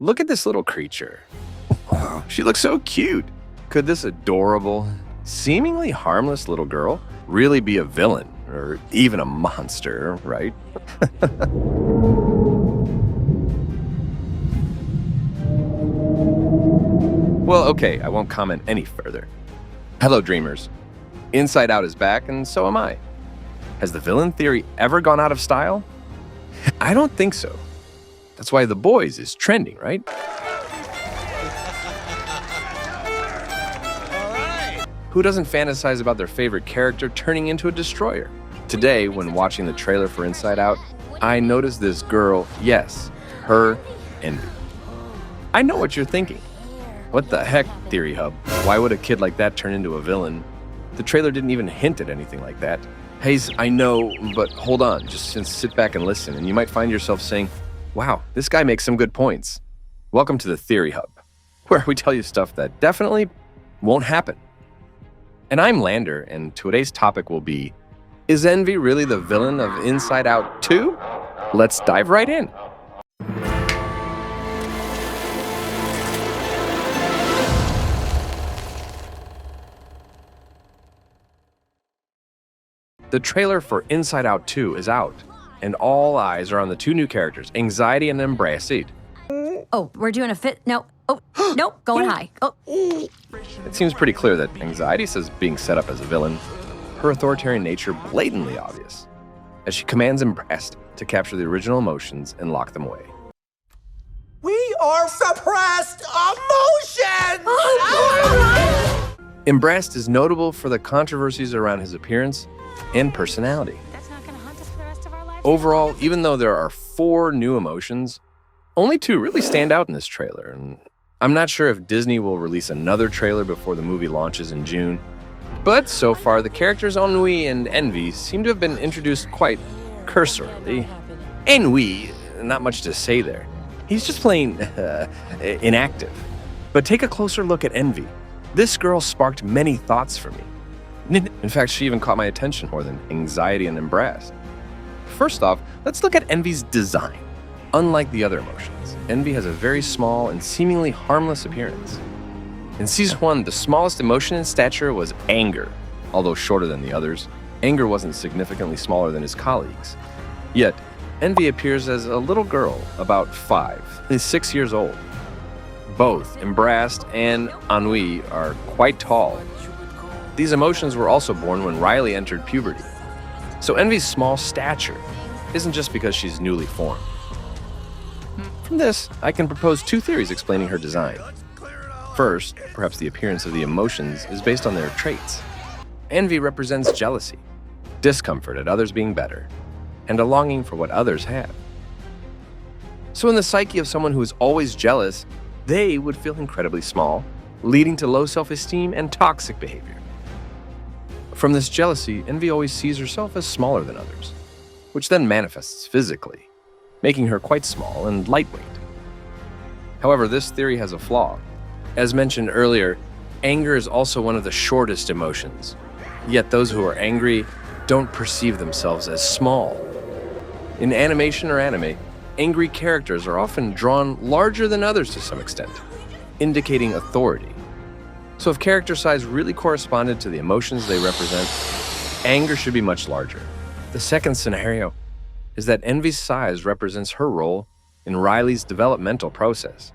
Look at this little creature. Wow, she looks so cute. Could this adorable, seemingly harmless little girl really be a villain or even a monster, right? Well, okay, I won't comment any further. Hello, dreamers. Inside Out is back, and so am I. Has the villain theory ever gone out of style? I don't think so. That's why The Boys is trending, right? Who doesn't fantasize about their favorite character turning into a destroyer? Today, when watching the trailer for Inside Out, I noticed this girl, yes, her, Envy. I know what you're thinking. What the heck, Theory Hub? Why would a kid like that turn into a villain? The trailer didn't even hint at anything like that. Hayes, I know, but hold on, just sit back and listen, and you might find yourself saying, wow, this guy makes some good points. Welcome to the Theory Hub, where we tell you stuff that definitely won't happen. And I'm Lander, and today's topic will be, is Envy really the villain of Inside Out 2? Let's dive right in. The trailer for Inside Out 2 is out, and all eyes are on the two new characters, Anxiety and Embraced. Oh, we're doing a fit? No. Oh, nope, going high. Oh. It seems pretty clear that Anxiety is being set up as a villain, her authoritarian nature blatantly obvious, as she commands Embraced to capture the original emotions and lock them away. We are suppressed emotions! Embraced is notable for the controversies around his appearance and personality. That's not gonna haunt us for the rest of our lives. Overall, even though there are 4 new emotions, only 2 really stand out in this trailer, and I'm not sure if Disney will release another trailer before the movie launches in June. But so far, the characters Ennui and Envy seem to have been introduced quite cursorily. Ennui, not much to say there. He's just plain inactive. But take a closer look at Envy. This girl sparked many thoughts for me. In fact, she even caught my attention more than Anxiety and Embraced. First off, let's look at Envy's design. Unlike the other emotions, Envy has a very small and seemingly harmless appearance. In Season 1, the smallest emotion in stature was anger. Although shorter than the others, anger wasn't significantly smaller than his colleagues. Yet, Envy appears as a little girl, about 5, is 6 years old. Both Embraced and Ennui are quite tall. These emotions were also born when Riley entered puberty. So Envy's small stature isn't just because she's newly formed. From this, I can propose 2 theories explaining her design. First, perhaps the appearance of the emotions is based on their traits. Envy represents jealousy, discomfort at others being better, and a longing for what others have. So in the psyche of someone who is always jealous, they would feel incredibly small, leading to low self-esteem and toxic behavior. From this jealousy, Envy always sees herself as smaller than others, which then manifests physically, making her quite small and lightweight. However, this theory has a flaw. As mentioned earlier, anger is also one of the shortest emotions, yet those who are angry don't perceive themselves as small. In animation or anime, angry characters are often drawn larger than others to some extent, indicating authority. So if character size really corresponded to the emotions they represent, anger should be much larger. The second scenario is that Envy's size represents her role in Riley's developmental process.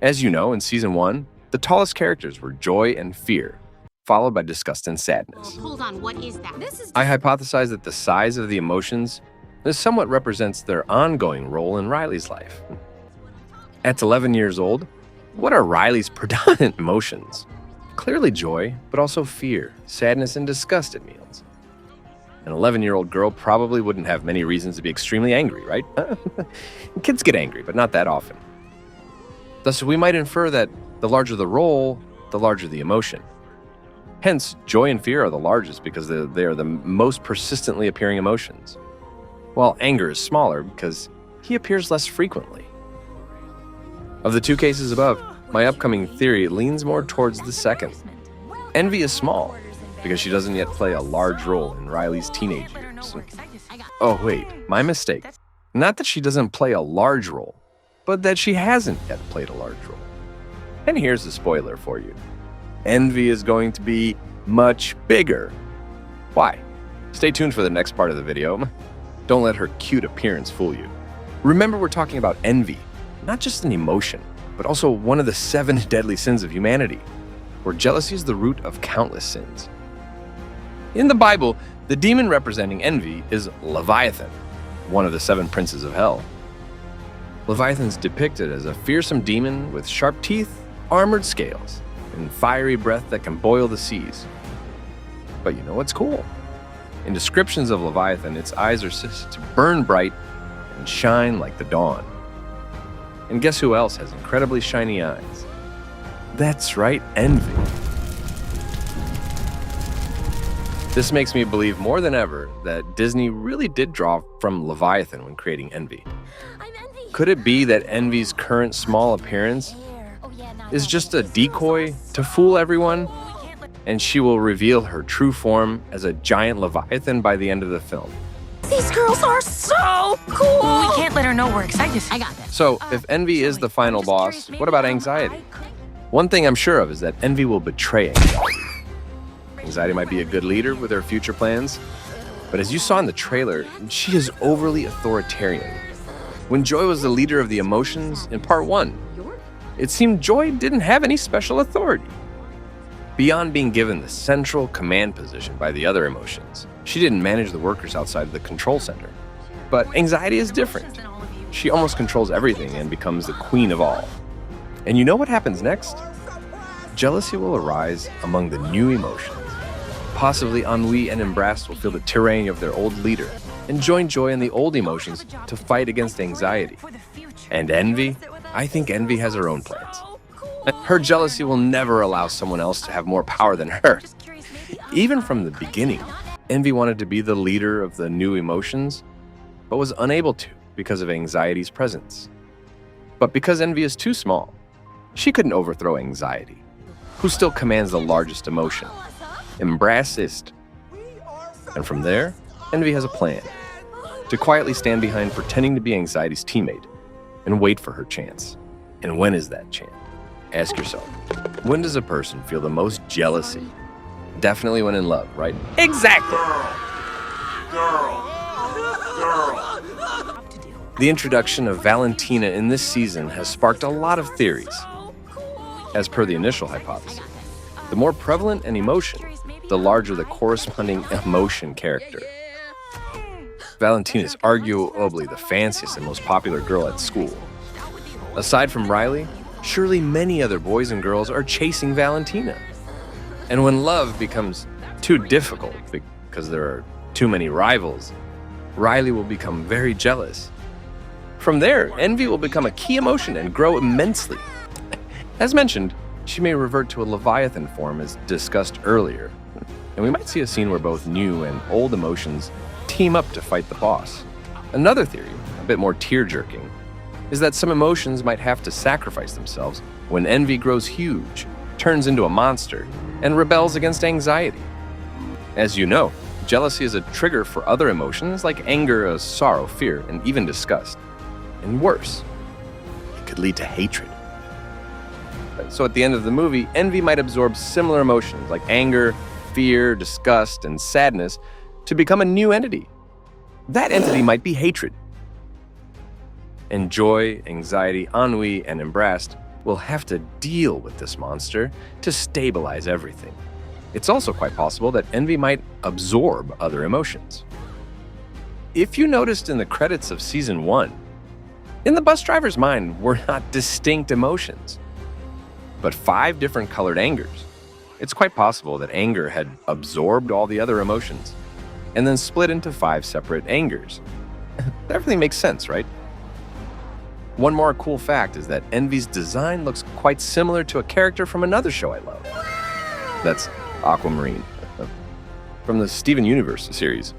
As you know, in Season 1, the tallest characters were Joy and Fear, followed by Disgust and Sadness. Hold on, what is that? I hypothesize that the size of the emotions somewhat represents their ongoing role in Riley's life. At 11 years old, what are Riley's predominant emotions? Clearly joy, but also fear, sadness, and disgust at meals. An 11-year-old girl probably wouldn't have many reasons to be extremely angry, right? Kids get angry, but not that often. Thus, we might infer that the larger the role, the larger the emotion. Hence, joy and fear are the largest because they are the most persistently appearing emotions, while anger is smaller because he appears less frequently. Of the 2 cases above, my upcoming theory leans more towards the second. Envy is small because she doesn't yet play a large role in Riley's teenage years. Oh wait, my mistake. Not that she doesn't play a large role, but that she hasn't yet played a large role. And here's a spoiler for you. Envy is going to be much bigger. Why? Stay tuned for the next part of the video. Don't let her cute appearance fool you. Remember, we're talking about envy, not just an emotion, but also one of the 7 deadly sins of humanity, where jealousy is the root of countless sins. In the Bible, the demon representing envy is Leviathan, one of the 7 princes of hell. Leviathan's depicted as a fearsome demon with sharp teeth, armored scales, and fiery breath that can boil the seas. But you know what's cool? In descriptions of Leviathan, its eyes are said to burn bright and shine like the dawn. And guess who else has incredibly shiny eyes? That's right, envy. This makes me believe more than ever that Disney really did draw from Leviathan when creating Envy. Could it be that Envy's current small appearance is just a decoy to fool everyone, and she will reveal her true form as a giant Leviathan by the end of the film? These girls are so cool. We can't let her know we're excited. I got this. So, if Envy is the final boss, what about Anxiety? One thing I'm sure of is that Envy will betray Anxiety. Anxiety might be a good leader with her future plans, but as you saw in the trailer, she is overly authoritarian. When Joy was the leader of the emotions in part 1, it seemed Joy didn't have any special authority. Beyond being given the central command position by the other emotions, she didn't manage the workers outside of the control center. But Anxiety is different. She almost controls everything and becomes the queen of all. And you know what happens next? Jealousy will arise among the new emotions. Possibly Ennui and Embrace will feel the tyranny of their old leader and join Joy and the old emotions to fight against Anxiety. And Envy? I think Envy has her own plans. Her jealousy will never allow someone else to have more power than her. Even from the beginning, Envy wanted to be the leader of the new emotions, but was unable to because of Anxiety's presence. But because Envy is too small, she couldn't overthrow Anxiety, who still commands the largest emotion, Embracist. And from there, Envy has a plan to quietly stand behind pretending to be Anxiety's teammate and wait for her chance. And when is that chance? Ask yourself, when does a person feel the most jealousy? Definitely when in love, right? Exactly! Girl. The introduction of Valentina in this season has sparked a lot of theories. As per the initial hypothesis, the more prevalent an emotion, the larger the corresponding emotion character. Valentina is arguably the fanciest and most popular girl at school. Aside from Riley, surely many other boys and girls are chasing Valentina. And when love becomes too difficult because there are too many rivals, Riley will become very jealous. From there, envy will become a key emotion and grow immensely. As mentioned, she may revert to a Leviathan form as discussed earlier, and we might see a scene where both new and old emotions team up to fight the boss. Another theory, a bit more tear-jerking, is that some emotions might have to sacrifice themselves when envy grows huge, turns into a monster, and rebels against anxiety. As you know, jealousy is a trigger for other emotions like anger, sorrow, fear, and even disgust. And worse, it could lead to hatred. So at the end of the movie, envy might absorb similar emotions like anger, fear, disgust, and sadness to become a new entity. That entity might be hatred. And joy, anxiety, ennui, and embraced will have to deal with this monster to stabilize everything. It's also quite possible that envy might absorb other emotions. If you noticed in the credits of Season 1, in the bus driver's mind were not distinct emotions, but 5 different colored angers. It's quite possible that anger had absorbed all the other emotions and then split into 5 separate angers. Everything makes sense, right? One more cool fact is that Envy's design looks quite similar to a character from another show I love. That's Aquamarine, from the Steven Universe series.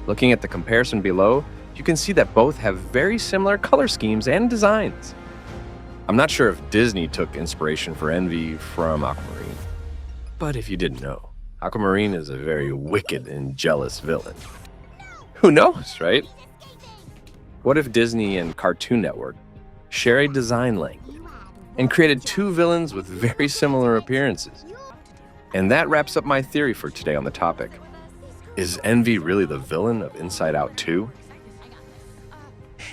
Looking at the comparison below, you can see that both have very similar color schemes and designs. I'm not sure if Disney took inspiration for Envy from Aquamarine, but if you didn't know, Aquamarine is a very wicked and jealous villain. Who knows, right? What if Disney and Cartoon Network share a design language, and created two villains with very similar appearances. And that wraps up my theory for today on the topic. Is Envy really the villain of Inside Out 2?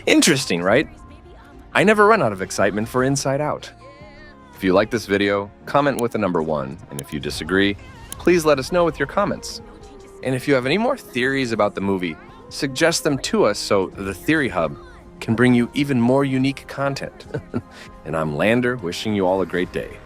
Interesting, right? I never run out of excitement for Inside Out. If you like this video, comment with the number 1, and if you disagree, please let us know with your comments. And if you have any more theories about the movie, suggest them to us so the Theory Hub can bring you even more unique content. And I'm Lander, wishing you all a great day.